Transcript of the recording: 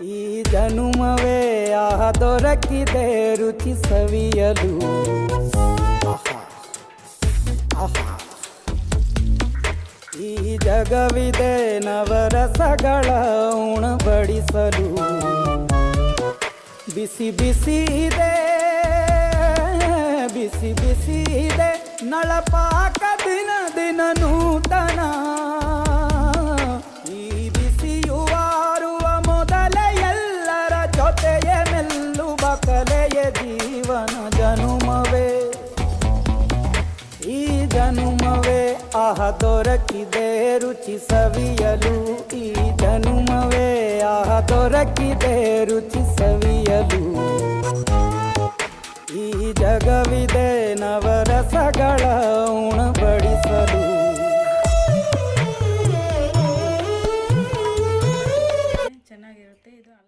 ಈ ಜನುಮವೇ ಆಹ ದೊರಕಿದೆ ರುಚಿ ಸವಿಯಲು. ಈ ಜಗವಿದೆ ನವರಸಗಳ ಉಣಬಡಿಸಲು. ಬಿಸಿ ಬಿಸಿ ಇದೆ, ಬಿಸಿ ಬಿಸಿ ಇದೆ ನಳಪಾಕ ದಿನ ದಿನ ನೂತನ. ಈ ಬಿಸಿಯುವಾರುವ ಮೊದಲೇ ಎಲ್ಲರ ಜೊತೆಯ ಮೆಲ್ಲುವ ಕಲೆಯ ಜೀವನ ಜನುಮವೇ. ಈ ಜನುಮವೇ ಆಹ ದೊರಕಿದೆ ರುಚಿ ಸವಿಯಲು. ಈ ಜನುಮವೇ ಆಹ ದೊರಕಿದೆ ರುಚಿ ಸವಿಯಲು. ಈ ಜಗವಿದೆ ನವರಸಗಳ ಉಣಬಡಿಸಲು. ಚೆನ್ನಾಗಿರುತ್ತೆ ಇದು.